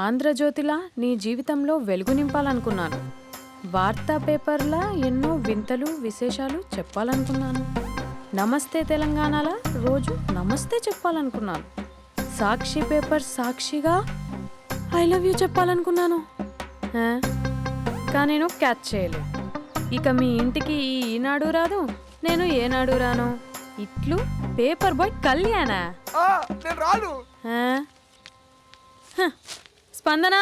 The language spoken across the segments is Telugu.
ఆంధ్రజ్యోతిలా నీ జీవితంలో వెలుగు నింపాలనుకున్నాను. వార్తా పేపర్లా ఎన్నో వింతలు విశేషాలు చెప్పాలనుకున్నాను. నమస్తే తెలంగాణలా రోజు నమస్తే చెప్పాలనుకున్నాను. సాక్షి పేపర్ సాక్షిగా ఐ లవ్ యూ చెప్పాలనుకున్నాను. కానీ నేను క్యాచ్ చేయలేదు. ఇక మీ ఇంటికి ఈనాడు రాదు, నేను ఏనాడు రాను. ఇట్లు పేపర్ బాయ్ కళ్యాణా? స్పందన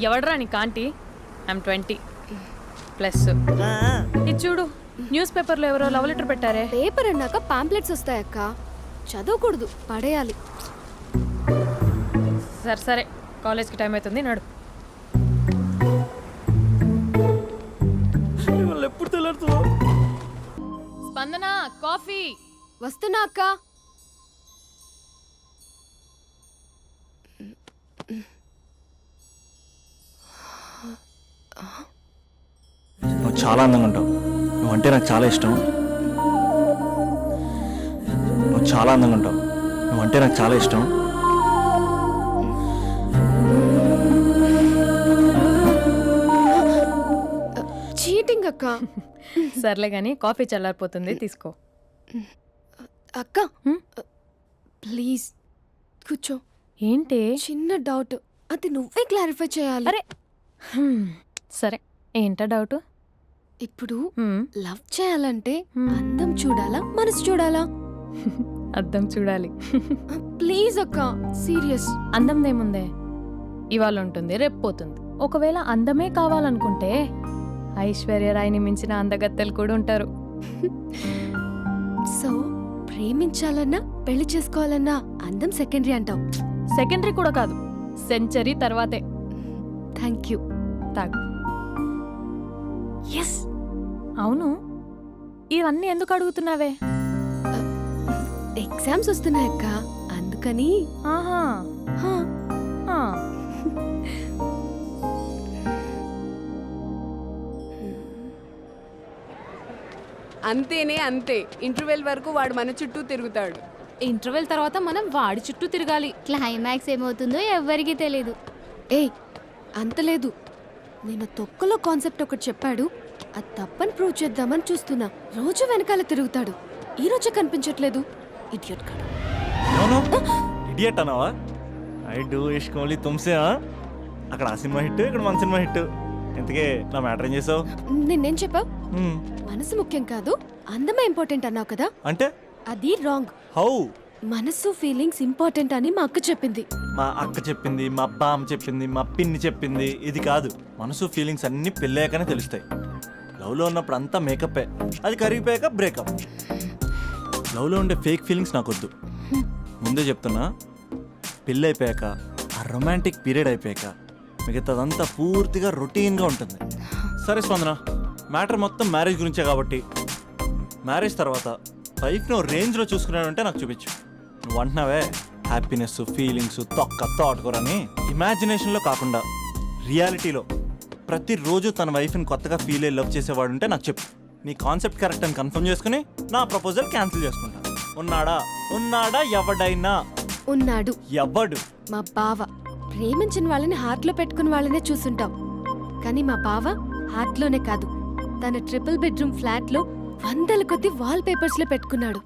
ఎవడరా నీ కాంటీ? ఐమ్ 20+. ఇది చూడు, న్యూస్ పేపర్లో ఎవరో లవ్ లెటర్ పెట్టారే. పేపర్ అన్నాక పాంప్లెట్స్ వస్తాయక్క, చదవకూడదు, పడేయాలి. సరే సరే, కాలేజ్కి టైం అవుతుంది, నడు. ఎప్పుడు తెల్లారుతుందో. స్పందన, కాఫీ. వస్తున్నా అక్క. నువ్వు చాలా అందంగా ఉంటావు. నువ్వంటే నాకు చాలా ఇష్టం. నువ్వు చాలా అందంగా ఉంటావు. నువ్వంటే నాకు చాలా ఇష్టం. చీటింగ్ అక్క. సర్లే కానీ కాఫీ చల్లారిపోతుంది, తీసుకో. అక్క ప్లీజ్ కూర్చో. ఏంటి? చిన్న డౌట్, అది నువ్వే క్లారిఫై చేయాలి. అరే సరే, ఏంటా డౌట్? ఇప్పుడు లవ్ చేయాలంటే అందం చూడాలా, మనసు చూడాలా? అద్దం చూడాలి. ప్లీజ్ అక్క, సీరియస్. అందందేముందే, ఇవాళ ఉంటుంది, రేపు పోతుంది. ఒకవేళ అందమే కావాలనుకుంటే ఐశ్వర్యరాయ్ని మించిన అందగత్తెలు కూడా ఉంటారు. సో ప్రేమించాలన్నా పెళ్లి చేసుకోవాలన్నా అందం సెకండరీ అంటావు? సెకండరీ కూడా కాదు, సెంచరీ తర్వాతే. Thank you. తాగు. ఎస్. అవును, ఇవన్నీ ఎందుకు అడుగుతున్నావే? ఎగ్జామ్స్ వస్తున్నాయక్క, అందుకని. ఆహా. అంతేనే అంతే. ఇంటర్వెల్ వరకు వాడు మన చుట్టూ తిరుగుతాడు. ఇంటర్వెల్ తర్వాత మనం వాడి చుట్టూ తిరగాలి. క్లైమాక్స్ ఏమవుతుందో ఎవ్వరికీ తెలీదు. ఏయ్ అంత లేదు, నేను తొక్కలో కాన్సెప్ట్ ఒకటి చెప్పాడు, అది తప్పని ప్రూవ్ చేద్దామని చూస్తున్నా. రోజు వెనకాల తిరుగుతాడు, ఈ రోజే కనిపించట్లేదు. ఇడియట్ కాడు. ఇడియట్ అన్నావా? ఐ డూ ఇష్క్ ఓన్లీ తుమ్సే. అక్కడ ఆ సినిమా హిట్, ఇక్కడ మన సినిమా హిట్. ఇంతకే నా మ్యాటర్ ఏం చేసావు? నిన్నేం చెప్పావు? మనసు ముఖ్యం కాదు, అందమే ఇంపార్టెంట్ అన్నావు కదా. అంటే అది రాంగ్. హౌ? మనసు ఫీలింగ్స్ ఇంపార్టెంట్ అని మా అక్క చెప్పింది. మా అక్క చెప్పింది, మా బామ్మ చెప్పింది, మా పిన్ని చెప్పింది. ఇది కాదు, మనసు ఫీలింగ్స్ అన్ని పెళ్ళాకనే తెలుస్తాయి. లవ్లో ఉన్నప్పుడు అంతా మేకప్పే, అది కరిగిపోయాక బ్రేకప్. లవ్లో ఉండే ఫేక్ ఫీలింగ్స్ నాకొద్దు. ముందే చెప్తున్నా, పెళ్ళి అయిపోయాక, ఆ రొమాంటిక్ పీరియడ్ అయిపోయాక మిగతాదంతా పూర్తిగా రొటీన్గా ఉంటుంది. సరే స్పందన, మ్యాటర్ మొత్తం మ్యారేజ్ గురించే కాబట్టి మ్యారేజ్ తర్వాత లైఫ్ని రేంజ్లో చూసుకున్నాడంటే నాకు చూపించు. నువ్వు అంటున్నావే హ్యాపీనెస్, ఫీలింగ్స్, తోటకూరని. ఇమాజినేషన్లో కాకుండా రియాలిటీలో ప్రతిరోజు తన వైఫ్ని కొత్తగా ఫీల్ అయ్యి లవ్ చేసేవాడు ఉంటే నాకు చెప్పు. నీ కాన్సెప్ట్ కరెక్ట్ అని కన్ఫర్మ్ చేసుకుని నా ప్రపోజల్ క్యాన్సిల్ చేసుకుంటా. ఉన్నాడా ఎవడైనా? ఉన్నాడు. ఎవడు? మా బావ. ప్రేమించిన వాళ్ళని హార్ట్లో పెట్టుకున్న వాళ్ళనే చూసుంటాం, కానీ మా బావ హార్ట్లోనే కాదు, తన ట్రిపుల్ బెడ్రూమ్ ఫ్లాట్లో వందల కొద్ది వాల్ పేపర్స్ లో పెట్టుకున్నాడు.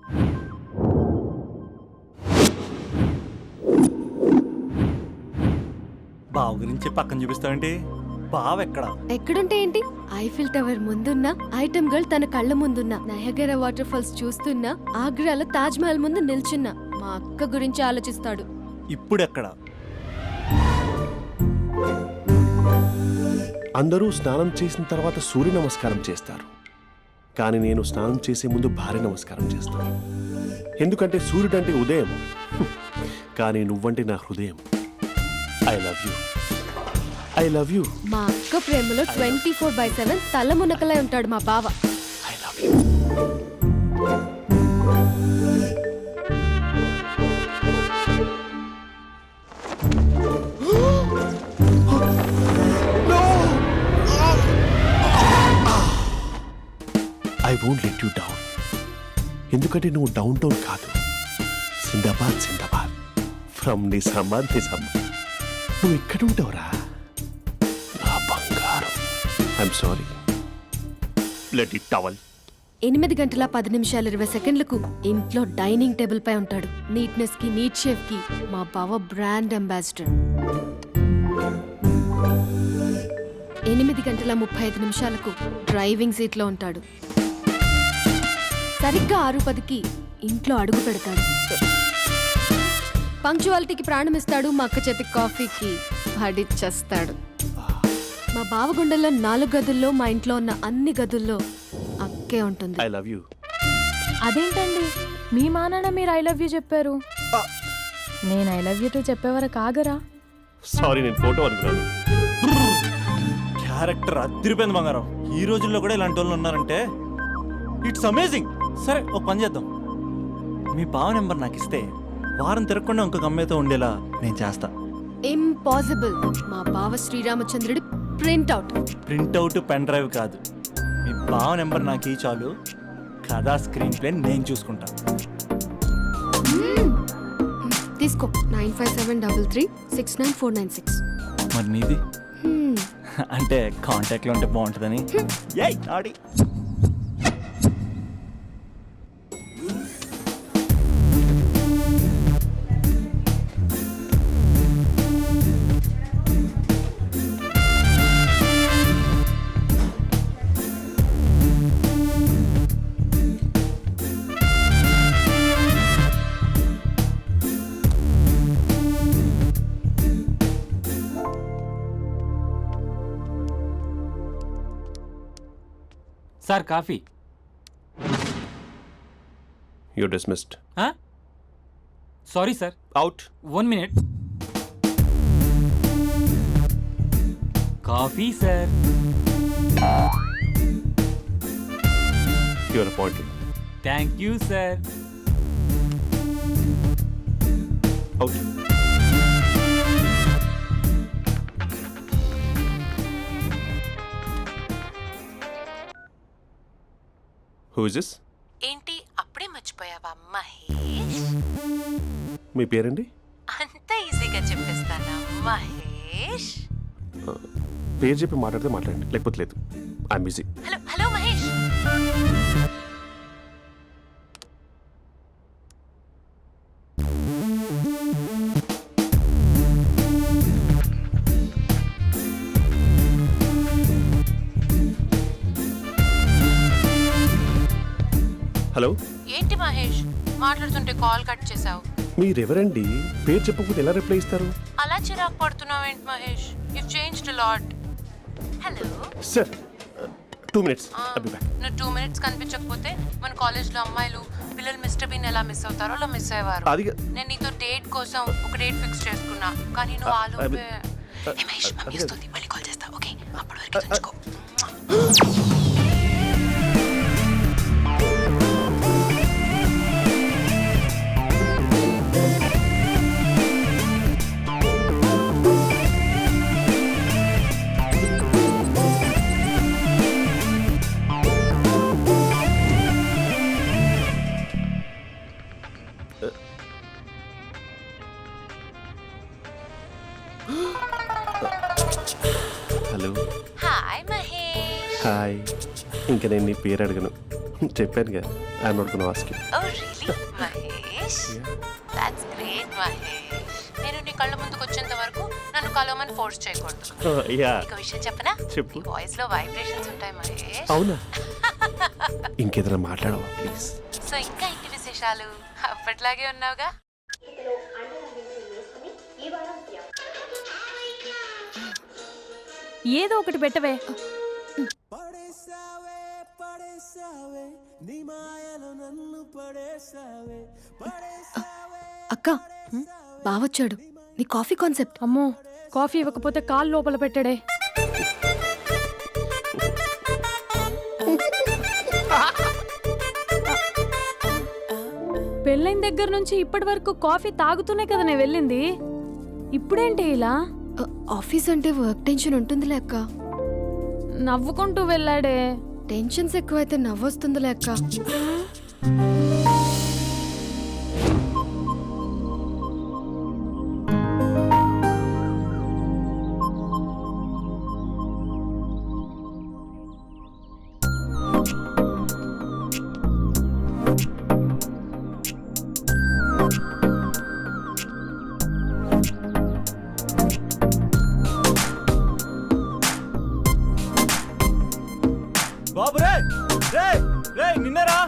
బావ గురించి పక్కన చూపిస్తావేంటి? బావ ఎక్కడ? ఎక్కడుంటే ఏంటి? ఐఫిల్ టవర్ ముందున్న ఐటమ్ గర్ల్ తన కళ్ళ ముందున్న నయగరా వాటర్ ఫాల్స్ చూస్తున్నా ఆగ్రాలో తాజ్ మహల్ ముందు నిల్చున్నా మా అక్క గురించి ఆలోచిస్తాడు. ఇప్పుడు ఎక్కడ? అందరూ స్నానం చేసిన తర్వాత సూర్య నమస్కారం చేస్తారు, కానీ నేను స్నానం చేసే ముందు భార్య నమస్కారం చేస్తాను. ఎందుకంటే సూర్యుడు అంటే ఉదయం, కానీ నువ్వంటే నా హృదయం. I love you, I love you, మా అక్క ప్రేమలో 24/7 తల మునకలై ఉంటాడు మా బావ. I love you. I won't let you down. ఎందుకంటే నువ్వు డౌన్ టౌన్ కాదు, సిందాబాద్ సిందాబాద్, ఫ్రమ్ నిజామాబాద్ నిజామాబాద్. నువ్వు ఇక్కడ ఉంటావురా నా బంగారం. I'm sorry, let it towel. 8 గంటల 10 నిమిషాలు 20 సెకండ్లకు ఇంట్లో డైనింగ్ టేబుల్ పై ఉంటాడు. నీట్నెస్ కి నీట్ షేఫ్ కి మా బావ బ్రాండ్ అంబాసిడర్. 8 గంటల 35 నిమిషాలకు డ్రైవింగ్ సీట్ లో ఉంటాడు. సరిగ్గా 6:10కి ఇంట్లో అడుగు పెడతాడు. పంక్చువాలిటీకి ప్రాణం ఇస్తాడు. మా అక్క చేతి కాఫీకి పడిచ్చేస్తాడు. మా బావ గుండెల్లో 4 గదుల్లో మా ఇంట్లో ఉన్న అన్ని గదుల్లో అక్కే ఉంటుంది. I love you. అదేంటండి మీ మానాన్న మీరు ఐ లవ్ యూ చెప్పారు, నేను ఐ లవ్ యూ టు చెప్పేవరకు ఆగరా? సారీ, నేను ఫోటో అనుకున్నాను. క్యారెక్టర్ అదిరిపోయింది బంగారం. ఈ రోజుల్లో కూడా ఇలాంటి వాళ్ళు ఉన్నారంటే ఇట్స్ అమేజింగ్. సరే ఒక పని చేద్దాం, మీ బావ నెంబర్ నాకు ఇస్తే వారం తిరగకుండా ఇంకొక అమ్మాయితో ఉండేలా నేను చేస్తా. ఇంపాసిబుల్. మా బావ శ్రీరామచంద్రుడి ప్రింట్అవుట్. ప్రింట్అవుట్ పెన్ డ్రైవ్ కాదు, మీ బావ నెంబర్ నాకు ఈ చాలు. కథా స్క్రీన్ ప్లే నేను చూసుకుంటా. తీసుకో 9573369496. మరి నీది? అంటే కాంటాక్ట్లో ఉంటే బాగుంటుందని. ఏయ్ ఆడి sir coffee. You dismissed. Sorry sir, out. 1 minute. Coffee sir. You are appointed. Thank you sir. Out. Who is this? ఏంటి అప్పుడే మర్చిపోయావా మహేష్? మీ పేరండి? అంత ఈజీగా చెప్పేస్తానా మహేష్? పేరు చెప్పి మాట్లాడితే మాట్లాడండి, లేకపోతే లేదు. I'm busy. Hello hello Mahesh. Hello. ఏంటి మహేష్ మాట్లాడుతుంటే కాల్ కట్ చేసావు? మీరెవరండి? పేరు చెప్పకపోతే ఎలా రిప్లై ఇస్తారు? అలా చిరాకు పడుతున్నావేంటి Mahesh? You changed a lot. Hello sir 2 minutes. I'll be back. నువ్వు 2 minutes కనిపించకపోతే మన కాలేజ్లో అమ్మాయిలు పిల్లలు మిస్టర్ బీన్ ఎలా మిస్ అవుతారో అలా మిస్ అయ్యేవారు. అది నేను నీతో డేట్ కోసం ఒక డేట్ ఫిక్స్ చేసుకున్నా, కానీ నువ్వు ఆలోపే. ఏ మహేష్ మమ్మీ వస్తుంది, మళ్ళీ కాల్ చేస్తా. ఓకే, అప్పటి వరకు ఉంచుకో. హలో. హాయ్ మహేష్. హాయ్. ఇంకా నేను నీ పేరు అడగను, చెప్పానుగా. I'm not gonna ask you. Oh really Mahesh? That's great Mahesh. నేను నీ కళ్ళ ముందుకు వచ్చేంత వరకు నా నన్ను కలవమని ఫోర్స్ చేయకూడదు. యా నీకు విషయం చెప్పనా? చెప్పు. నీ వాయిస్ లో వైబ్రేషన్స్ ఉంటాయి మహేష్. అవునా? ఇంకేదైనా మాట్లాడవా ప్లీజ్? సో ఇంకా ఇంటి విశేషాలు అప్పట్లాగే ఉన్నావుగా. ఏదో ఒకటి పెట్టవే. అక్క బావొచ్చాడు. నీ కాఫీ కాన్సెప్ట్. అమ్మో, కాఫీ ఇవ్వకపోతే కాలు లోపల పెట్టడే. పెళ్ళైన దగ్గర నుంచి ఇప్పటి వరకు కాఫీ తాగుతూనే కదా నేను వెళ్ళింది. ఇప్పుడేంటి ఇలా? ఆఫీస్ అంటే వర్క్ టెన్షన్ ఉంటుందిలే అక్క. నవ్వుకుంటూ వెళ్ళాడే. టెన్షన్స్ ఎక్కువైతే నవ్వొస్తుందిలే అక్క. బాబు రే రే రే నిన్నరా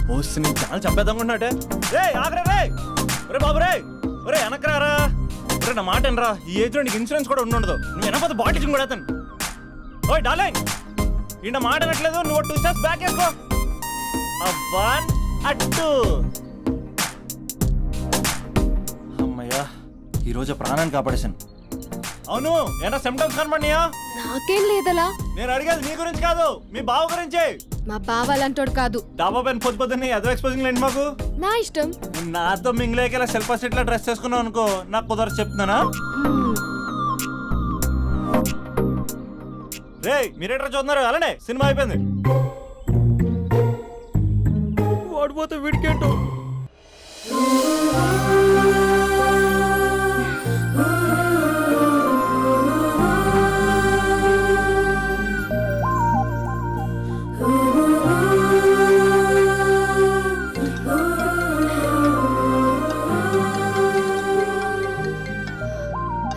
వస్తే నీ ఛానల్ చంపేద్దామన్నట్టే. రే ఆగరా రే. ఒరే బాబు రే, ఒరే వెనకరారా. ఒరే నా మాట అనరా, ఈ ఏజ్ లో నీకు ఇన్సూరెన్స్ కూడా ఉండదు. నువ్వు వెనకపోతే బాటిల్ కూడా అతను. ఓయ్ డార్లింగ్, ఈ నా మాట అనట్లేదు. నువ్వు 2 స్టెప్స్ బ్యాక్ వేసుకో. 1 2. అమ్మయ్యా, ఈరోజు ప్రాణాన్ని కాపాడేశాను. అవును, ఏనా సిమ్టమ్స్ కనబడినాయా? నాకేం లేదలా. నేను అడిగేది మీ గురించి కాదు, మీ బావ గురించి. మా బావ అలాంటోడు కాదు. డాబా పైన పొద్దున్నే అదో ఎక్స్పోజింగ్ లేండి మాకు. నా ఇష్టం. నువ్వు నాతో మింగిలేక సెల్ఫా సెట్ లా డ్రెస్ చేసుకున్నావు అనుకో, నాకు కుదరదు చెప్తున్నానా. రే మీరేట్రా చూస్తున్నారు? అలానే సినిమా అయిపోయింది. ఓడిపోతే వీడికేంటో.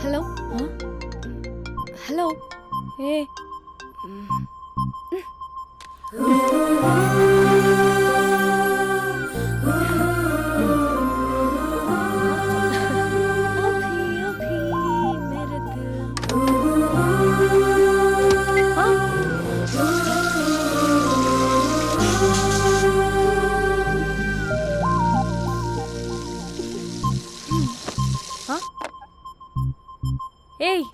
Hello hello. ఏ ఏయ్,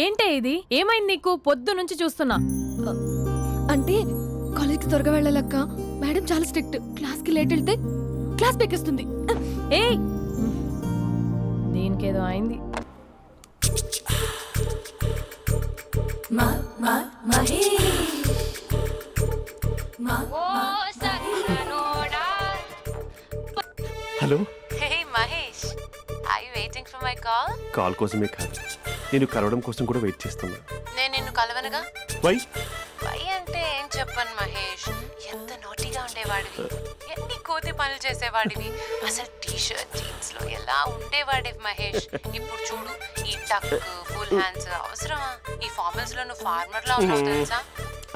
ఏంటే ఇది? ఏమైంది నీకు? పొద్దు నుంచి చూస్తున్నా. అంటే కాలేజ్కి త్వరగా వెళ్ళాలక్క. మేడం చాలా స్ట్రిక్ట్. క్లాస్కి లేట్ వెళ్తే క్లాస్ పెక్కిస్తుంది. ఏయ్, దీనికేదో అయింది. Hello. Hey Mahesh, are you waiting for my call? Call కోసమే కాదు, నేను కలవడం కోసం కూడా వెయిట్ చేస్తున్నా. నేను నిన్ను కలవనుగా. వై? వై అంటే ఏం చెప్పను మహేష్, ఎంత నోటిగా ఉండేవాడివి, ఎన్ని కోతి పనులు చేసేవాడివి, అసలు టీషర్ట్ జీన్స్ లో ఎలా ఉండేవాడివి మహేష్. ఇప్పుడు చూడు, ఈ టక్ ఫుల్ హ్యాండ్స్ అవసరమా? ఈ ఫార్మల్స్ లో నువ్వు ఫార్మర్ లా ఉన్నావు తెలుసా.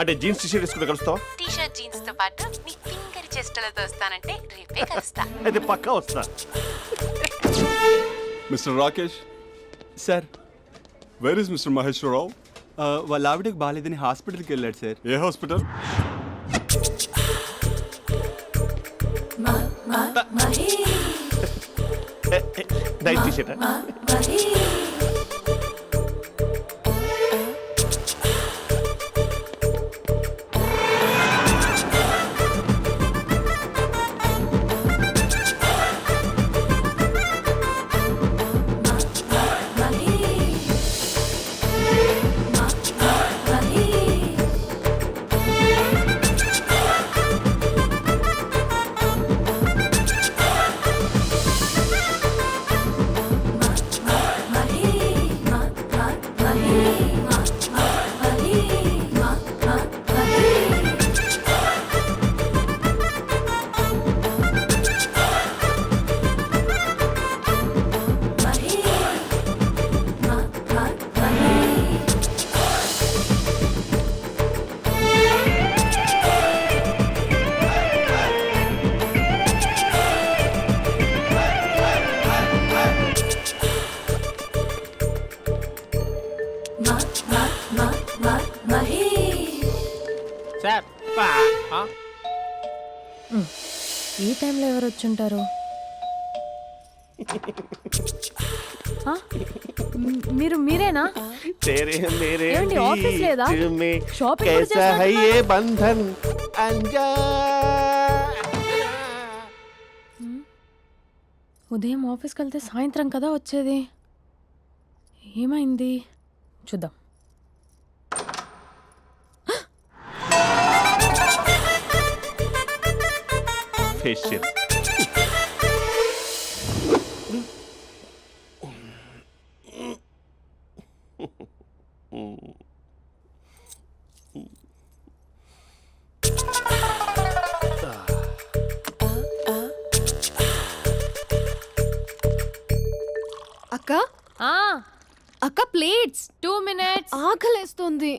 అంటే జీన్స్ టీషర్ట్ వేసుకుని కలుస్తావా? టీషర్ట్ జీన్స్ తో పాటు నీ ఫింగర్ చెస్టలతో వస్తానంటే రేపే కలుస్తా. అయితే పక్కా వస్తా. Mister Rakesh, sir, where is mister Maheshwara Rao? వాళ్ళ ఆవిడకి బాగాలేదని హాస్పిటల్కి వెళ్ళాడు సార్. ఏ హాస్పిటల్? Night T-shirt. ఈ టైంలో ఎవరు వచ్చుంటారు? ఆ? మీరేనా? तेरे मेरे ఏమండి, ఆఫీస్ లేదా? बीच में షాపింగ్ కూడా कैसा है చేస్తున్నారు? ये बंधन अंजा ఉదయం ఆఫీస్కి వెళ్తే సాయంత్రం కదా వచ్చేది. ఏమైంది చూద్దాం. फेशियल అక్క ఆ, అక్క ప్లేట్స్ 2 minutes. ఆకలేస్తుంది.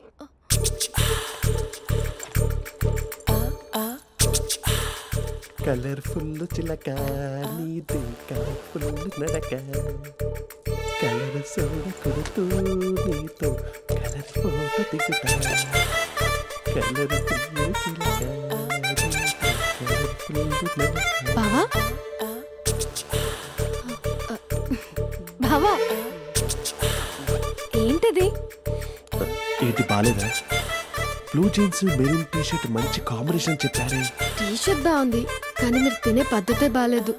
కలర్ఫుల్ చిలక నీది కలర్ఫుల్ నడక కలర్ సోడ కొడుతూ నీతో కలర్ ఫోటో దిగుతా కలర్ఫుల్ చిలక కలర్ఫుల్ నడక. బావా బావా ఏంటిది? ఏంటి బాలేదా? Blue jeans maroon T shirt మంచి కాంబినేషన్ చెప్పారే. టీ షర్ట్ బాగుంది కానీ మీరు తినే పద్ధతే బాగాలేదు.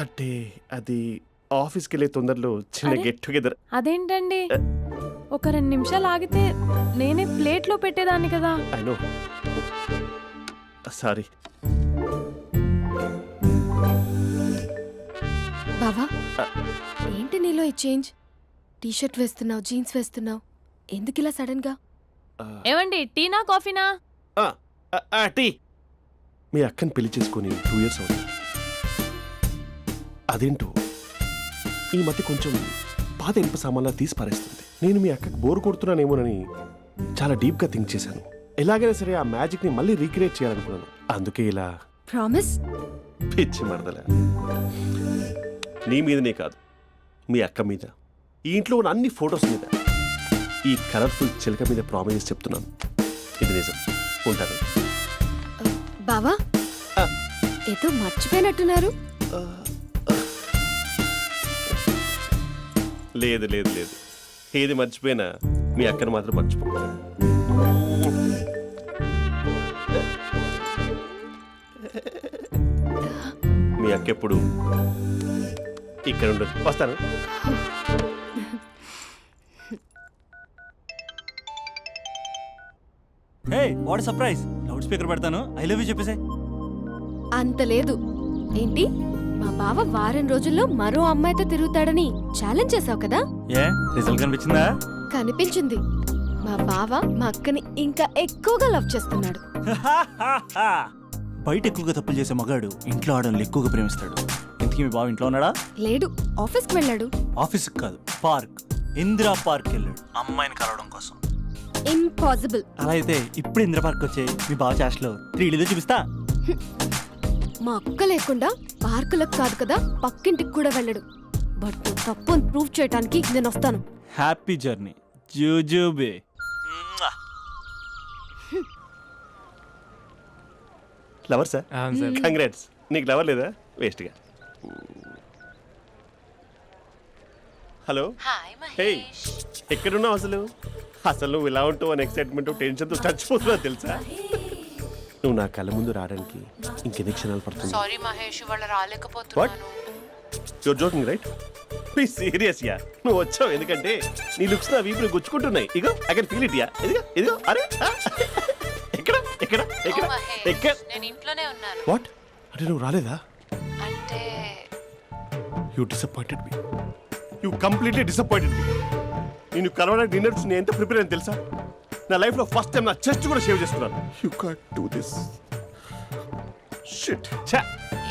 అంటే అది ఆఫీస్కి వెళ్ళే తొందరలో చిన్న అరే. Get together. అదేంటండి, ఒక 2 నిమిషాలు ఆగితే నేనే ప్లేట్లో పెట్టేదాన్ని కదా. I know, sorry. బావా ఏంటి నీలో ఈ చేంజ్? టీ షర్ట్ వేస్తున్నావు, జీన్స్ వేస్తున్నావు, ఎందుకు ఇలా సడన్ గా? ఏమండి, టీనా కాఫీనా? టీ. మీ అక్కని పెళ్లి చేసుకుని 2 years అవుతుంది. అదేంటో ఈ మధ్య కొంచెం పాత ఇనుప సామాన్లా తీసి పారేస్తుంది. నేను మీ అక్కకి బోర్ కొడుతున్నానేమోనని చాలా డీప్గా థింక్ చేశాను. ఎలాగైనా సరే ఆ మ్యాజిక్ని మళ్ళీ రీక్రియేట్ చేయాలనుకున్నాను. అందుకే ఇలా ప్రామిస్? పిచ్చి మరదల. నీ మీదనే కాదు, మీ అక్క మీద, ఈ ఇంట్లో ఉన్న అన్ని ఫొటోస్ మీద, ఈ కలర్ఫుల్ చిలక మీద ప్రామిస్ చెప్తున్నాను. ఇది నిజం. ఉంటాను. బావా ఆ. ఏదో మర్చిపోయినట్టున్నారు. లేదు లేదు లేదు, ఏది మర్చిపోయినా మీ అక్కను మాత్రం మర్చిపో. మీ అక్క ఎప్పుడు ఇక్కడ ఉండదు. వస్తాను. హే, వాట్ సర్ప్రైజ్! లౌడ్ స్పీకర్ పెడతాను, ఐ లవ్ యూ చెప్పేసే. అంత లేదు. ఏంటి, మా బావ వారం రోజుల్లో మరో అమ్మాయితో తిరుగుతాడని ఛాలెంజ్ చేసావు కదా? ఏ రిజల్ట్ కనిపించిందా? కనిపించింది. మా బావ మా అక్కని ఇంకా ఎక్కువగా లవ్ చేస్తున్నాడు. బయట ఎక్కువగా తప్పులు చేసే మగాడు ఇంట్లో ఆడవాళ్ళు ఎక్కువగా ప్రేమిస్తాడు. ఇంతకీ మీ బావ ఇంట్లో ఉన్నాడా? లేడు, ఆఫీస్కి వెళ్ళాడు. ఆఫీస్కి కాదు, పార్క్, ఇందిరా పార్క్ వెళ్ళాడు అమ్మాయిని కలవడం కోసం. ఇంపాసిబుల్. అలా అయితే ఇప్పుడు ఇందిరా పార్క్ వచ్చే మీ బావ చాష్లో 3Dలో చూపిస్తా. మా అక్క లేకుండా పార్కులకు కాదు కదా, పక్కింటికి కూడా వెళ్ళడు. బట్ నువ్వు తప్పు అని ప్రూవ్ చేయడానికి నేను వస్తాను. హ్యాపీ జర్నీ జూజూబే. Lover sir, congrats. నీకు లవర్ లేదా? వేస్ట్గా. హలో. Hi hey, Mahesh. ఎక్కడున్నావు అసలు? అసలు నువ్వు ఇలా ఉంటావు అని ఎక్సైట్మెంట్ టెన్షన్తో చచ్చిపోతున్నా తెలుసా? నువ్వు నా కళ్ళ ముందు రావడానికి ఇంకెన్ని క్షణాలు పడుతుంది? సారీ మహేష్, ఇవాళ రాలేకపోతున్నాను. Your joking right? Please serious yeah. నువ్వు వచ్చావు ఎందుకంటే నీ లుక్స్ నా వీపుని గుచ్చుకుంటున్నాయి. ఇగో I can feel it yeah. ఇదిగో ఇదిగో. అరే ఎక్కడ ఎక్కడ ఎక్కడ ఓ మహేష్, ఎక్కడ? నేను ఇంట్లోనే ఉన్నాను. వాట్ అంటే నువ్వు రాలేదా? అంటే you disappointed me. You completely disappointed me. నేను కలవడానికి డిన్నర్స్ నేను ఎంత ప్రిపేర్ అని తెలుసా? నా లైఫ్లో ఫస్ట్ టైం నా చెస్ట్ కూడా షేవ్ చేసుకున్నాను. You can't do this. Shit. ఛా.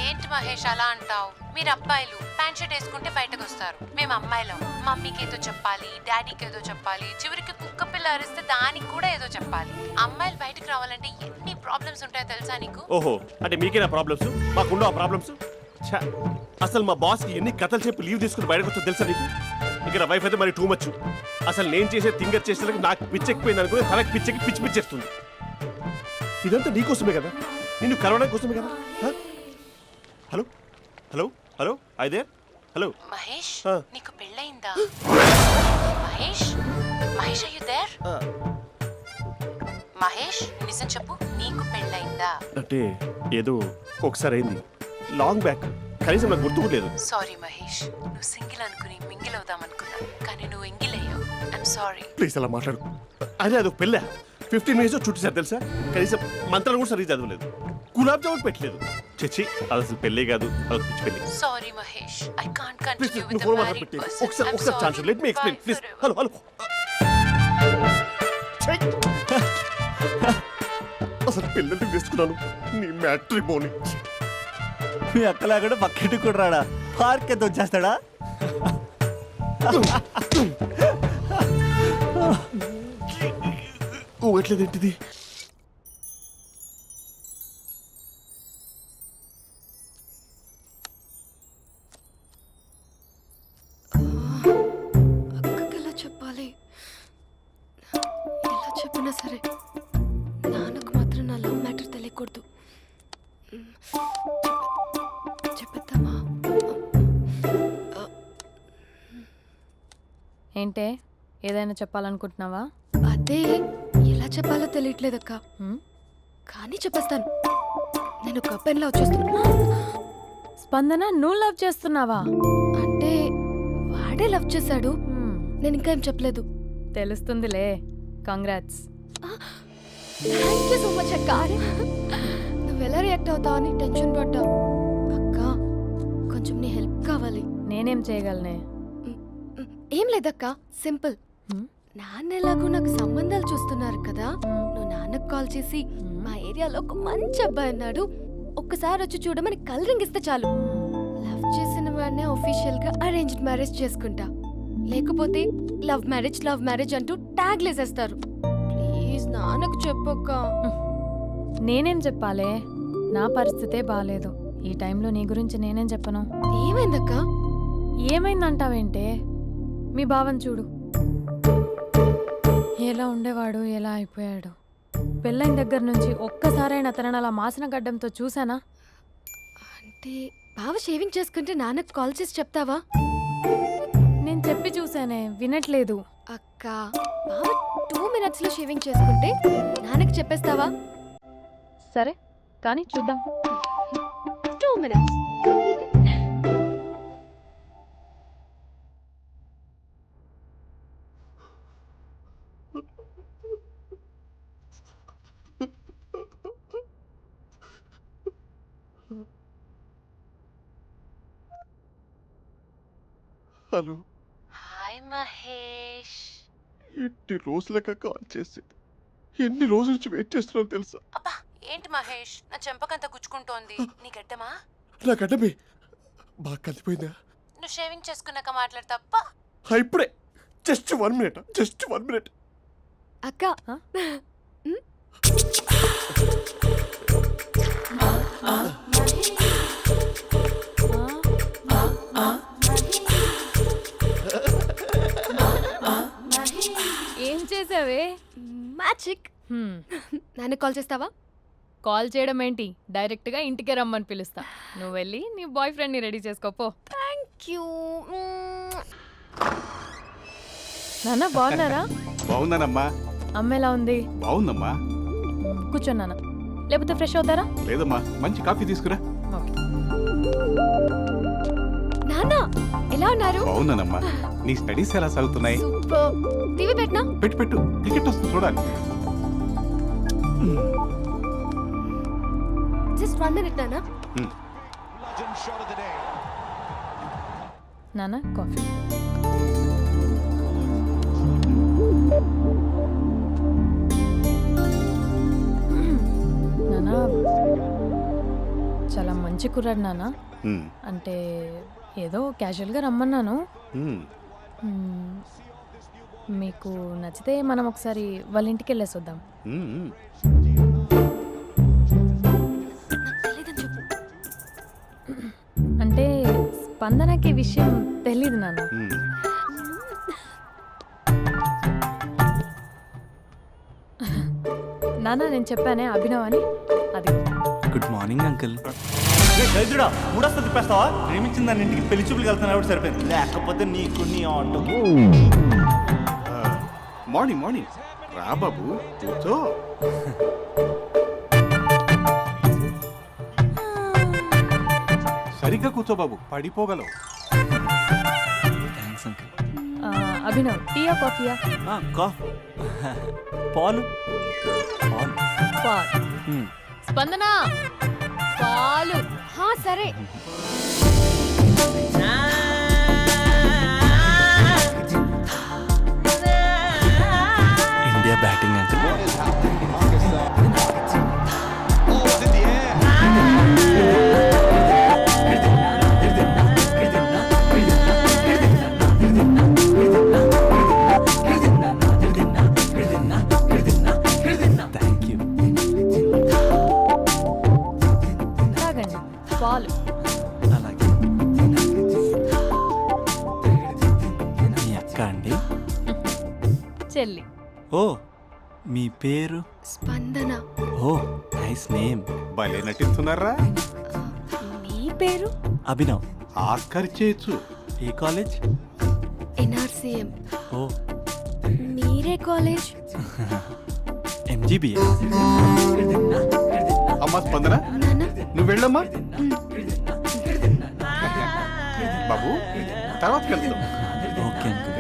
ఏంటి మహేష్ అలా అంటావు? మీరు అబ్బాయిలు ప్యాంట్ షర్ట్ వేసుకుంటే బయటకు వస్తారు. మేము అమ్మాయిలం, మమ్మీకి ఏదో చెప్పాలి, డాడీకి ఏదో చెప్పాలి, చివరికి కుక్క పిల్ల అరిస్తే దానికి కూడా ఏదో చెప్పాలి. అమ్మాయిలు బయటకు రావాలంటే ఎన్ని ప్రాబ్లమ్స్ ఉంటాయో తెలుసా నీకు? ఓహో, అంటే మీకేనా ప్రాబ్లమ్స్? మాకుండవు ఆ ప్రాబ్లమ్స్? ఛా. అసలు మా బాస్కి ఎన్ని కథలు చెప్పి లీవ్ తీసుకుని బయటకు వస్తుందో తెలుసా నీకు? ఇక్కడ వైఫ్ అయితే మరి టూ మచ్. అసలు నేను చేసే థింగర్ చేసేందుకు నాకు పిచ్చెక్కిపోయింది అనుకుని తనకి పిచ్చెక్కి పిచ్చి పిచ్చేస్తుంది. ఇదంతా నీకోసమే కదా, నిన్ను కరోనా కోసమే కదా. హ? హలో హలో హలో అయితే హలో. మహేష్ ఆ. నీకు పెళ్ళయిందా? Mahesh Mahesh are you there? మహేష్ నిజం చెప్పు, నీకు పెళ్ళయిందా? అంటే ఏదో ఒకసారి అయింది, లాంగ్ బ్యాక్, కనీసం నాకు గుర్తు కూడా లేదు. సారీ మహేష్, నువ్వు సింగిల్ అనుకుని మింగిల్ అవుదాం అనుకున్నా, కానీ నువ్వు ఎంగిల్ అయ్యావు. I'm sorry. ప్లీజ్ అలా మాట్లాడు. అదే అదొక పెళ్ళ 15 మినిట్స్ చుట్టేసారు తెలుసా, కనీసం మంత్రాలు కూడా సరిగ్గా చదవలేదు, గులాబ్ జామున్ పెట్టలేదు. చచ్చి అది అసలు పెళ్ళే కాదు, అదొక పిచ్చి పెళ్ళి. Sorry Mahesh, I can't please continue నువ్వు విత్ ఫోన్ ద మాత్రం మ్యారీడ్ పెట్టి పర్సన్. ఒకసారి chance let me explain please. Hello hello. అసలు పిల్లల్ని తీసుకున్నాను నీ మ్యాట్రీ బోని. మీ అక్కలాగా పక్కింటి కూడా రాడా, పార్క్ ఎంత వచ్చేస్తాడా? ఊగట్లేదేంటిది? అక్కకి ఎలా చెప్పాలి? ఎలా చెప్పినా సరే నాన్నకు మాత్రం నా లవ్ మ్యాటర్ తెలియకూడదు. చెప్పేద్దామా? ఏంటే ఏదైనా చెప్పాలనుకుంటున్నావా? అదే ఎలా చెప్పాలో తెలియట్లేదక్క, హ్మ్? కానీ చెప్పేస్తాను. నేను ఒక అబ్బాయిని లవ్ చేస్తున్నా. స్పందన, నువ్వు లవ్ చేస్తున్నావా? అంటే వాడే లవ్ చేశాడు, హ్మ్, నేను ఇంకా ఏం చెప్పలేదు. తెలుస్తుందిలే. Congrats. Thank you so much అక్క. నువ్వు ఎలా రియాక్ట్ అవుతావు అని టెన్షన్ పడ్డావు. అక్క కొంచెం నీ హెల్ప్ కావాలి. నేనేం చేయగలనే? ఏం లేదక్క, సింపుల్. హ్మ్? నాన్న ఎలాగో నాకు సంబంధాలు చూస్తున్నారు కదా, నువ్వు నాన్నకు కాల్ చేసి మా ఏరియాలో ఒక మంచి అబ్బాయి అన్నాడు, ఒక్కసారి వచ్చి చూడమని కలరింగ్ ఇస్తే చాలు. లవ్ చేసిన వాడినే ఒఫీషియల్ గా అరేంజ్డ్ మ్యారేజ్ చేసుకుంటా. లేకపోతే లవ్ మ్యారేజ్ అంటూ ట్యాగ్ లేసేస్తారు. ప్లీజ్ నాన్నకు చెప్పక్క. నేనేం చెప్పాలే? నా పరిస్థితే బాలేదు. ఈ టైంలో నీ గురించి నేనేం చెప్పను? ఏమైందక్క? ఏమైందంటావేంటే? మీ భావం చూడు, ఎలా ఉండేవాడు, ఎలా అయిపోయాడు. పెళ్ళైన దగ్గర నుంచి ఒక్కసారైనా తనని అలా మాసిన గడ్డంతో చూసానా? అంటే బావ షేవింగ్ చేసుకుంటే నాన్నకు కాల్ చేసి చెప్తావా? నేను చెప్పి చూసానే, వినట్లేదు. అక్క బావ 2 minutes లో షేవింగ్ చేసుకుంటే నాన్నకి చెప్పేస్తావా? సరే కానీ చూద్దాం. 2 minutes. హలో. హాయ్ మహేష్. ఎన్ని రోజులక కాల్ చేసింది, ఎన్ని రోజుల నుంచి వెయిట్ చేస్తున్నావు తెలుసా? అబ్బా ఏంటి మహేష్, నా చెంపకంత గుచ్చుకుంటోంది. నీ గడ్డమా? నా గడ్డమే బాగా కలిపోయిందా? నువ్వు షేవింగ్ చేసుకున్నాక మాట్లాడతాప్పా. ఇప్పుడే జస్ట్ 1 minute, జస్ట్ 1 minute. అక్క ఏం చేసావే? మ్యాజిక్. నాన్నకు కాల్ చేస్తావా? కాల్ చేయడం ఏంటి, డైరెక్ట్గా ఇంటికే రమ్మని పిలుస్తా. నువ్వు వెళ్ళి నీ బాయ్ ఫ్రెండ్ని రెడీ చేసుకోపో. Thank you. నాన్న బాగున్నారా? బాగున్నానమ్మా. అమ్మ ఎలా ఉంది? బాగుందమ్మా. కూర్చోను నాన్న, లేకపోతే ఫ్రెష్ అవుతారా? లేదమ్మా, మంచి కాఫీ తీసుకురా. ఓకే. నాన్న ఎలా ఉన్నారు? బాగున్నానమ్మా. నీ స్టడీస్ ఎలా సాగుతున్నాయి? సూపర్. టీవీ పెట్టనా? పెట్టు, క్రికెట్ వస్తుంది చూడాలి. జస్ట్ 1 minute నాన్న. నాన్న కాఫీ. నాన్న చాలా మంచి కుర్రాడు నాన్న. అంటే ఏదో క్యాజువల్గా రమ్మన్నాను. మీకు నచ్చితే మనం ఒకసారి వాళ్ళ ఇంటికి వెళ్ళేసి వద్దాం. అంటే స్పందనకి విషయం తెలీదు నాన్న. నాన్న నాన్న నేను చెప్పానే అభినవ్ అని అది గుడ్ మార్నింగ్ అంకుల్. దరిద్రుడా మూడొస్తా తిప్పేస్తావా? ప్రేమించిన దాని ఇంటికి పెళ్లి చూపులు వెళ్తున్నా సరిపోయింది, లేకపోతే నీకు నీ ఆటోకి. మార్నింగ్ మార్నింగ్ రా బాబు కూర్చో. సరిగ్గా కూర్చో బాబు, పడిపోగలవు. Thanks uncle. అభినవ్ టీయా కాఫీయా? పాలు పాలు. పాల్. స్పందన పాలు. హా సరే. India batting uncle. Thank you. తాగండి పాలు. అలాగే. మీ అక్క అండి? చెల్లి. ఓ మీ పేరు? స్పందన. ఓ నైస్ నేమ్. భలే నటిస్తున్నారా? మీ పేరు? అభినవ్. ఆస్కర్ చేయొచ్చు. ఏ కాలేజ్? ఎన్ఆర్సీఎం. ఓ మీరే కాలేజ్? ఎంజీబీఏ. అమ్మా స్పందన, నాన్న. నువ్వు వెళ్ళమ్మా. బాబు తర్వాత కలుద్దాం. Okay uncle.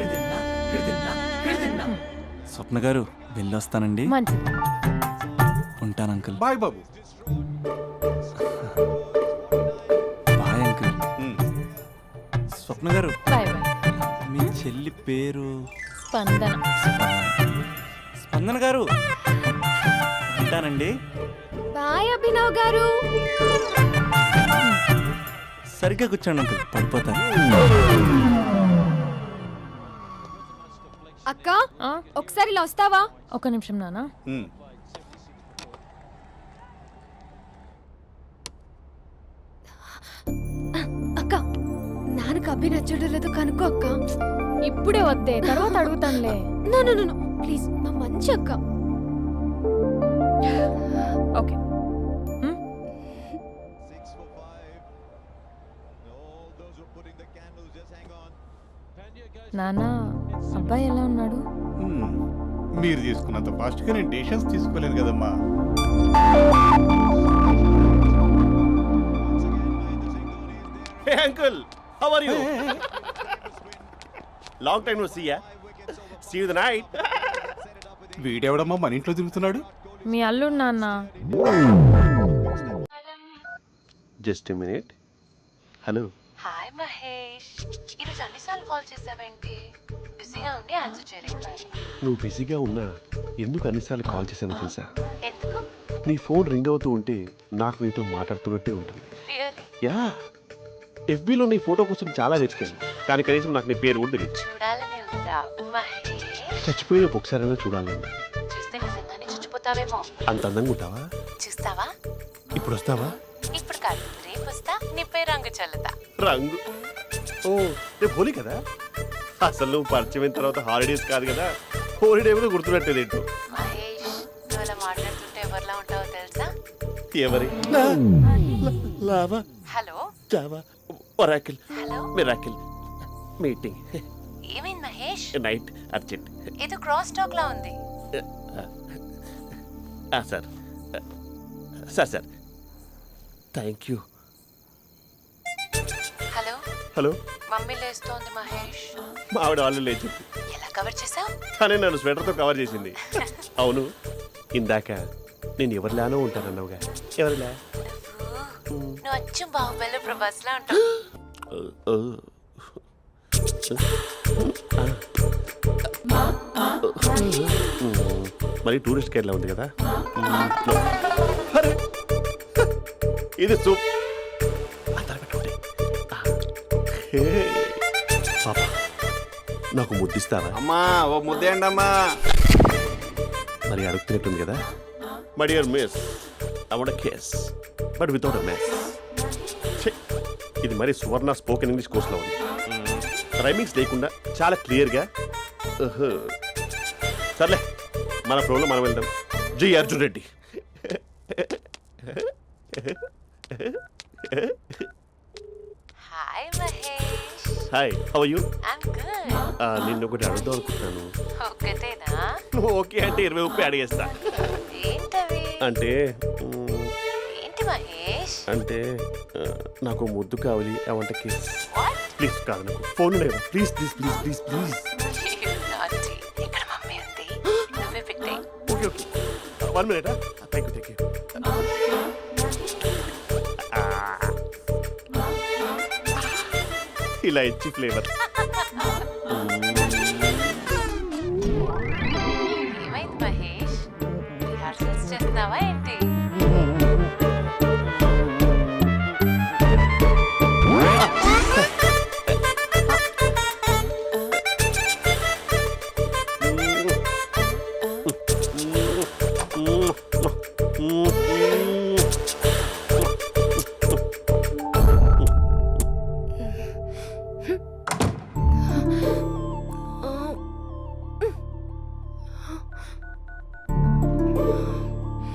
స్వప్న గారు వెళ్ళొస్తానండి. మంచిది. ఉంటాను అంకుల్. బాయ్ బాబు. Bye uncle. ఉమ్. Swapna garu bye bye. మీ చెల్లి పేరు? స్పందన. స్పందన గారు ఉంటానండి. బాయ్ అభినవ్ గారు. సరిగ్గా కూర్చోండి అంకుల్, పడిపోతాను. అక్క ఒకసారి ఇలా వస్తావా? ఒక నిమిషం నాన్న. ఉమ్. అక్క నాన్నకు అభి నచ్చడం లేదో కనుక్కో అక్క. ఇప్పుడే వద్దే, తర్వాత అడుగుతానులే. నో నో నో ప్లీజ్, మా మంచి అక్క. ఓకే. నాన్న అబ్బాయి ఎలా ఉన్నాడు? ఉమ్. మీరు తీసుకున్నంత ఫాస్ట్గా నేను డెసిషన్స్ తీసుకోలేను కదమ్మా. Hey uncle, how are you? Long time no see ya. See you the night. వీడెవడమ్మా మన ఇంట్లో తిరుగుతున్నాడు? మీ అల్లుడు నాన్న. Just a minute. Hello. Hi Mahesh, ఈరోజు అన్నిసార్లు కాల్ చేసావేంటి? బిజీగా ఉండి ఆన్సర్ చేయలేకపోయాను. నువ్వు బిజీగా ఉన్నా ఎందుకు అన్నిసార్లు కాల్ చేశానో తెలుసా? ఎందుకు? నీ ఫోన్ రింగ్ అవుతూ ఉంటే నాకు నీతో మాట్లాడుతున్నట్టే ఉంటుంది. రియల్లీ? యా, ఎఫ్బీలో నీ ఫోటో కోసం చాలా వెతికాను, కానీ కనీసం నాకు నీ పేరు కూడా తెలియదు. చూడాలని ఉందా మహేష్? చచ్చిపోయిన ఒకసారైనా చూడాలి. చూస్తే నిజంగానే చచ్చిపోతావేమో. అంత అందంగా ఉంటావా? చూస్తావా? ఇప్పుడు వస్తావా? ఇప్పుడు కాదు, రేపు వస్తా, నీపై రంగు చల్లుతా. రంగు? ఓ రేపు హోలీ కదా. అసలు నువ్వు పరిచయం అయిన తర్వాత హాలిడేస్ కాదు కదా, హోలిడే కూడా గుర్తున్నట్టేది ఏంటో. మహేష్, నువ్వు అలా మాట్లాడుతుంటే ఎవరిలా ఉంటావో తెలుసా? ఎవరి? Lava, hello java, oracle, hello, miracle, meeting, ఏమైంది మహేష్? Night, urgent. ఏదో క్రాస్ టాక్ లా ఉంది. Sir sir sir thank you. Hello hello, mummy లేస్తోంది మహేష్. మా ఆవిడ వాళ్ళు లేచి ఎలా కవర్ చేసావు? తనే నన్ను స్వెటర్తో కవర్ చేసింది. అవును, ఇందాక నేను ఎవరిలానో ఉంటానన్నావుగా, ఎవరిలా? నువ్వు అచ్చం బాహుబలి ప్రభాస్ లా ఉంటావు. మరి టూరిస్ట్ కేర్లా ఉంది కదా. అరే, ఇది సూప్. పాపా, నాకు ముద్దిస్తావా? అమ్మా ఓ ముద్దేయండి అమ్మా. మరి అడుగుతున్నట్టుంది కదా. My dear miss, I want kiss but without a mess. ఇది మరి సువర్ణ స్పోకెన్ ఇంగ్లీష్ కోర్స్లో ఉంది. రైమింగ్స్ లేకుండా చాలా క్లియర్గా. సర్లే, మన ఫ్లోలో మనం వెళ్దాం. జై Arjun Reddy. Hi Mahesh. Hi, how you? I'm good. నిన్ను ఒకటి అడుగుదాం అనుకుంటున్నాను. ఒకటేనా? నువ్వు ఓకే అంటే 20 రూపాయలు అడిగేస్తా. ఏంటవి? అంటే ఏంటి మహేష్? అంటే నాకు ముద్దు కావాలి అవంటకి. వాట్? ప్లీజ్ కాదు, నాకు ఫోన్ లేదు. Please please please please please. నాటి ఇక్కడ మమ్మీ ఉంది, నువ్వే పెట్టే. Okay okay, 1 minute. Thank you thank you. ఇలా ఇచ్చి ఫ్లేవర్. ఏమైంది మహేష్? రిహార్సల్స్ చేస్తున్నావా ఏంటి?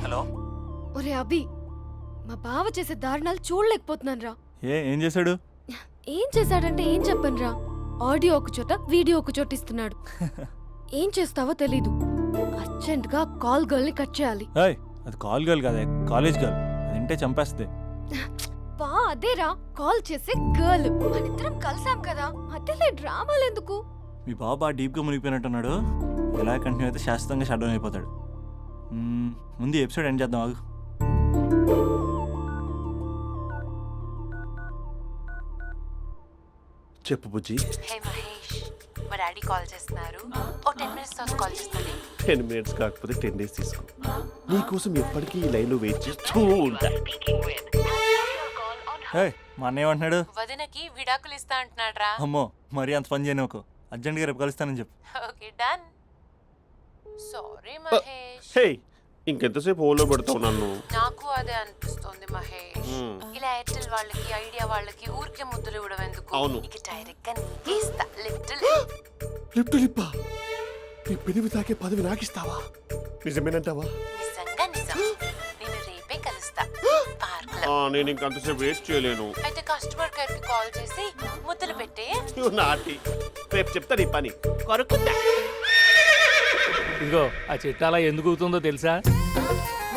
హలో. ఒరే అభి, మా బావ చేసే దారుణాలు చూడలేకపోతున్నాను రా. ఏం చేశాడు? ఏం చేశాడంటే ఏం చెప్పను రా. ఆడియో ఒక చోట, వీడియో ఒక చోట ఇస్తున్నాడు. ఏం చేస్తావో తెలీదు. అర్జెంట్ గా కాల్ గర్ల్ ని కట్ చేయాలి. ఏయ్, అది కాల్ గర్ల్ కాదే, కాలేజ్ గర్ల్. అది వింటే చంపేస్తుంది. బా అదేరా, కాల్ చేసే గర్ల్. మనిద్దరం కలిసాం కదా, మధ్యలో డ్రామాలు ఎందుకు? మీ బాబు బాగా డీప్గా మునిగిపోయినట్టున్నాడు. ఇలా కంటిన్యూ అయితే శాశ్వతంగా షట్ డౌన్ అయిపోతాడు. ముందు ఎపిసోడ్ ఎండ్ చేద్దాం ఆగు. చెప్పు బుజ్జి. హే మహేష్, మా డాడీ కాల్ చేస్తున్నారు. ఓ 10 minutes తర్వాత కాల్ చేస్తాను. 10 minutes కాకపోతే 10 days తీసుకో. నీకోసం ఎప్పటికీ ఈ లైన్లో వెయిట్ చేస్తూ ఉంటా. ఏయ్, మా అన్నయ్య ఏమంటున్నాడు? వదినకి విడాకులు ఇస్తా అంటున్నాడు రా. అమ్మో, మరీ అంత పని చేయను. ఒక అర్జెంట్గా రేపు కలుస్తానని చెప్పు. Okay done. సారీ మహేష్. హే, ఇంకెంతసేపు హోల్లో పెడతావు నన్ను? నాకు అదే అనిపిస్తుంది మహేష్. ఇలా ఎయిర్టెల్ వాళ్ళకి, ఐడియా వాళ్ళకి ఊరికే ముద్దులు ఇవ్వడం ఎందుకు? అవును. ఇక డైరెక్ట్ గా నీకే ఇస్తా. లిఫ్ట్ లిప్టు లిప్పా, నీ పెనివి తాకే పదవి నాకిస్తావా? నిజమేనంటావా? నిజంగా నిజం. నేను రేపే కలుస్తా పార్క్ లో. నేను ఇంకంతసేపు వేస్ట్ చేయలేను. అయితే కస్టమర్ కేర్ కి కాల్ చేసి ముద్దులు పెట్టే. నాటి రేపు చెప్తా నీ పని. కొరుకుందా. ఇదిగో ఆ చెట్టు అలా ఎందుకు అవుతుందో తెలుసా?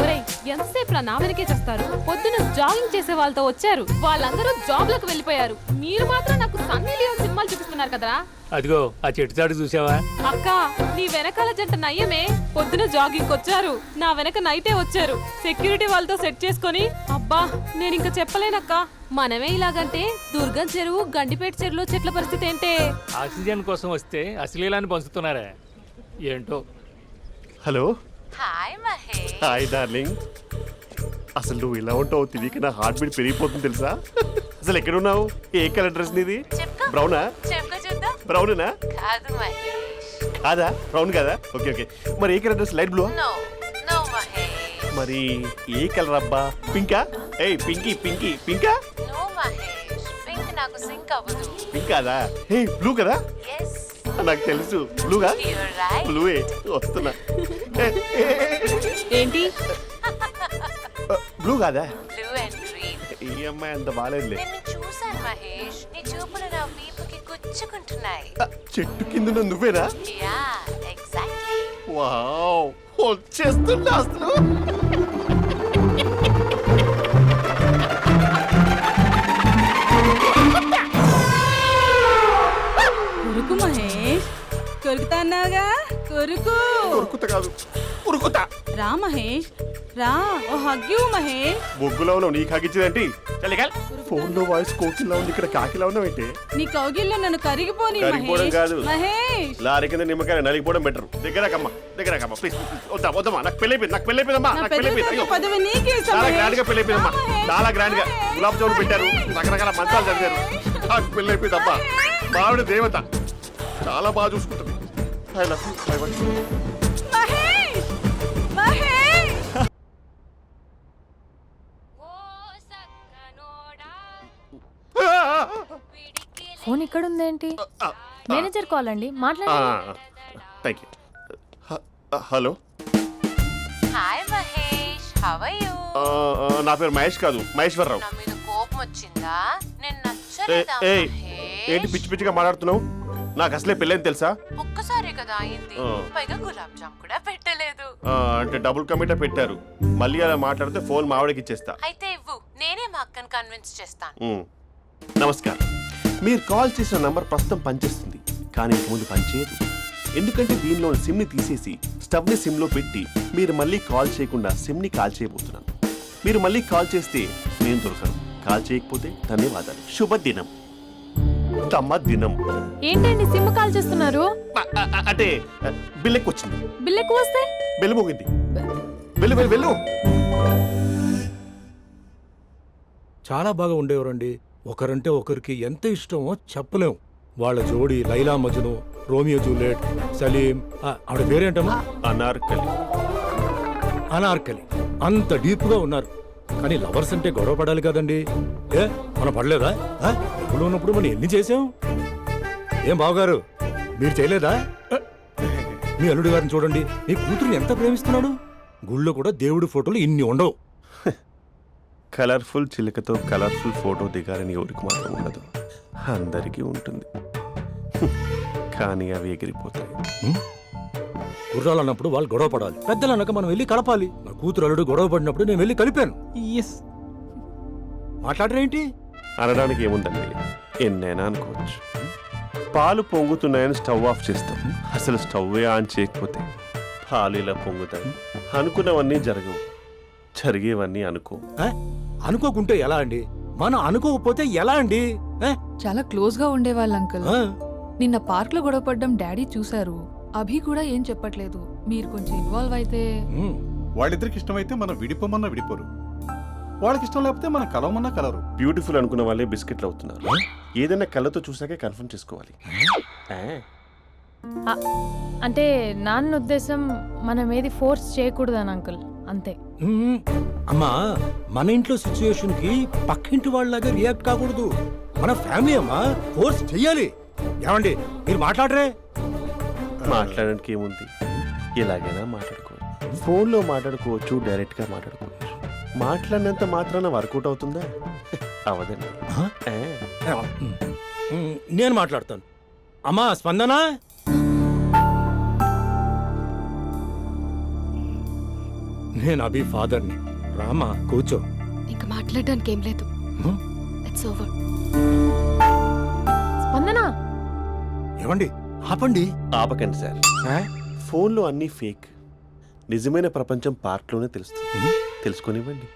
ఒరేయ్, ఎంతసేపు నా వెనకే చేస్తారు? పొద్దున జాగింగ్ చేసే వాళ్ళతో వచ్చారు, వాళ్ళందరూ జాబ్లకు వెళ్ళిపోయారు. మీరు మాత్రం నాకు సన్నీ లియోన్ సినిమాలు చూపిస్తున్నారు కదరా. అదిగో ఆ చెట్టు చాటు చూసావా? అక్క, నీ వెనకాల జంట నయ్యమే. పొద్దున జాగింగ్ వచ్చారు, నా వెనక నైటే వచ్చారు. సెక్యూరిటీ వాళ్ళతో సెట్ చేసుకొని, అబ్బా నేను ఇంకా చెప్పలేనక్క. మనమే ఇలాగంటే దుర్గం చెరువు, గండిపేట చెరువులో చెట్ల పరిస్థితి ఏంటే? ఆక్సిజన్ కోసం వస్తే అశ్లీలాన్ని పంచుతున్నారా ఏంటో. Hello. Hi Mahesh. Hi darling. అసలు నువ్వు ఇలా ఉంటావు తెలియక నా హార్ట్ బీట్ పెరిగిపోతుంది తెలుసా? అసలు ఎక్కడున్నావు? ఏ కలర్ డ్రెస్ నీది? చెప్పుకో. బ్రౌనా? చెప్పుకో చూద్దాం. బ్రౌనేనా? కాదు మహేష్. కాదా? బ్రౌన్ కదా? Okay okay. మరి ఏ colour dress? Light blue? No no Mahesh. మరి ఏ కలర్ అబ్బా? పింకా? ఏయ్ పింకీ పింకీ పింకా? నో మహేష్, పింక్ నాకు సింక్ అవ్వదు. పింక్ కాదా? ఏ బ్లూ కదా? ఎస్, నాకు తెలుసు. బ్లూగా? You're right. బ్లూవే వస్తున్నా. ఏంటి? బ్లూ కాదా? Blue and green. ఈ అమ్మాయి అంత బాగాలేదులే. నిన్ను చూశాను మహేష్, నీ చూపులు నా వీపుకి గుచ్చుకుంటున్నాయి. చెట్టు కింద నువ్వేనా? Yeah, exactly. వావ్, వచ్చేస్తున్నా అసలు. కొరుకు మహేష్, కొరుకుతా అన్నావుగా, కొరుకు. ఉరుకుత కాదు, ఉరుకుతా. రా మహేష్, రా. ఓ హగ్గు మహేష్. బొగ్గులో ఉన్నావు, నీకు హగిచ్చిందేంటి? ఫోన్ లో వాయిస్ కోకిలా ఉంది, ఇక్కడ కాకిలా ఉన్నావేంటి? నీ కౌగిల్లో నన్ను కరిగిపోని కరిగిపోవడం కాదు. మహేష్. లారీ కింద నిమ్మకాయ నలిగిపోవడం బెటర్. దగ్గరకమ్మా ప్లీజ్. వద్దమ్మా, నాకు పెళ్ళైపోయిందమ్మా. నాకు పెళ్ళైపోయింది. అయ్యో, పదవి నీకే ఇస్తా చాలా మహేష్. గ్రాండ్ గా పెళ్ళైపోయిందమ్మా. చాలా గ్రాండ్ గా గులాబ్ జామున్ పెట్టారు, రకరకాల మంచాలు చదివారు. నాకు పెళ్ళైపోయిందమ్మా. మావిడ దేవత, చాలా బాగా చూసుకుంటుంది. I love you. I want you. Mahesh, Mahesh. Phone ఇక్కడ ఉందేంటి? మేనేజర్ కాల్ అండి, మాట్లాడండి. Thank you. Hello. Hi how are you? నా పేరు మహేష్ కాదు, మహేశ్వరరావు. నా మీద కోపం వచ్చిందా? నేను ఏ- నచ్చలేదా ఏయ్, ఏంటి మహేష్? పిచ్చి పిచ్చిగా మాట్లాడుతున్నావు? నాకు అసలే పెళ్ళని తెలుసా? ఒక్కసారి కదా అయింది, ఆ. పైగా గులాబ్ జామ్ కూడా పెట్టలేదు. అంటే డబుల్ కమిటా పెట్టారు. మళ్ళీ అలా మాట్లాడితే ఫోన్ మావిడకి ఇచ్చేస్తా. అయితే ఇవ్వు, నేనే మా అక్కని కన్విన్స్ చేస్తాను. ఉమ్. నమస్కారం. మీరు కాల్ చేసిన నంబర్ ప్రస్తుతం పనిచేస్తుంది, కానీ ఇంక ముందు పనిచేయదు. ఎందుకంటే దీనిలో సిమ్ని తీసేసి స్టవ్ని సిమ్లో పెట్టి మీరు మళ్ళీ కాల్ చేయకుండా సిమ్ని కాల్ చేయబోతున్నాను. మీరు మళ్ళీ కాల్ చేస్తే నేను దొరకను, కాల్ చేయకపోతే ధన్యవాదాలు. శుభదినం. తమ దినం. ఏంటండి సిమ్ కాల్ చేస్తున్నారు? అంటే బిల్ ఎక్కువ వచ్చింది. బిల్ ఎక్కువ వస్తే బెల్లు మోగింది. వెళ్ళు వెళ్ళు వెళ్ళు. చాలా బాగా ఉండేవారండి. ఒకరంటే ఒకరికి ఎంత ఇష్టమో చెప్పలేం. వాళ్ళ జోడి లైలా మజ్ను, రోమియో జూలియట్, సలీం, ఆవిడ పేరేంటమ్మా? అనార్కలి. అనార్కలి. అంత డీప్ గా ఉన్నారు. కానీ లవర్స్ అంటే గొడవ పడాలి కదండి. ఏ మనం పడలేదా? డబ్బులు ఉన్నప్పుడు మనం ఎన్ని చేసాం? ఏం బావగారు, మీరు చేయలేదా? మీ అల్లుడి గారిని చూడండి, మీ కూతురుని ఎంత ప్రేమిస్తున్నాడు. గుళ్ళో కూడా దేవుడి ఫోటోలు ఇన్ని ఉండవు. కలర్ఫుల్ చిలుకతో కలర్ఫుల్ ఫోటో దిగాలని ఎవరికి మాత్రం ఉండదు, అందరికీ ఉంటుంది. కానీ అవి ఎగిరిపోతాయి. గుర్రాలు అన్నప్పుడు వాళ్ళు గొడవ పడాలి, పెద్దలు అన్నాక మనం వెళ్ళి కలపాలి. నా కూతురు అల్లుడు గొడవ పడినప్పుడు నేను వెళ్ళి కలిపాను. మాట్లాడరేంటి? అనడానికి ఏముందండి, ఎన్నైనా అనుకోవచ్చు. పాలు పొంగుతున్నాయని స్టవ్ ఆఫ్ చేస్తాం, అసలు స్టవ్వే ఆన్ చేయకపోతే పాలు ఇలా పొంగుతాయి. అనుకున్నవన్నీ జరగవు, జరిగేవన్నీ అనుకో. అనుకోకుంటే ఎలా అండి? మనం అనుకోకపోతే ఎలా అండి? చాలా క్లోజ్ గా ఉండేవాళ్ళు అంకుల్. ఆ? నిన్న పార్క్ లో గొడవ పడ్డం డాడీ చూశారు. అభి కూడా ఏం చెప్పట్లేదు. మీరు కొంచెం ఇన్వాల్వ్ అయితే. ఉమ్. వాళ్ళిద్దరికి ఇష్టమైతే మనం విడిపోమన్నా విడిపోరు, వాళ్ళకి ఇష్టం లేకపోతే మనం కలవమన్నా కలరు. బ్యూటిఫుల్ అనుకున్న వాళ్ళే బిస్కెట్లు అవుతున్నారు. ఏదైనా కళ్ళతో చూసాకే కన్ఫర్మ్ చేసుకోవాలి. అంటే నాన్న ఉద్దేశం మనం ఏది ఫోర్స్ చేయకూడదని అంకుల్, అంతే. ఉమ్. అమ్మా, మన ఇంట్లో సిచ్యుయేషన్ కి పక్కింటి వాళ్ళలాగా రియాక్ట్ కాకూడదు. మన ఫ్యామిలీ అమ్మా, ఫోర్స్ చెయ్యాలి. ఏమండి మీరు మాట్లాడరే? మాట్లాడడానికి ఏముంది, ఎలాగైనా మాట్లాడుకోవచ్చు. ఫోన్లో మాట్లాడుకోవచ్చు, డైరెక్ట్గా మాట్లాడుకోవచ్చు. మాట్లాడినంత మాత్రాన వర్కౌట్ అవుతుందా? అవదండి. నేను మాట్లాడతాను. అమ్మా స్పందన, నేను అభి ఫాదర్ని. రామా కూర్చో. ఇంకా మాట్లాడడానికి ఏం లేదు. It's over. స్పందన, ఏమండి ఆపండి. ఆపకండి సార్. ఫోన్లో అన్నీ ఫేక్, నిజమైన ప్రపంచం పార్క్లోనే తెలుస్తుంది. తెలుసుకొనివ్వండి.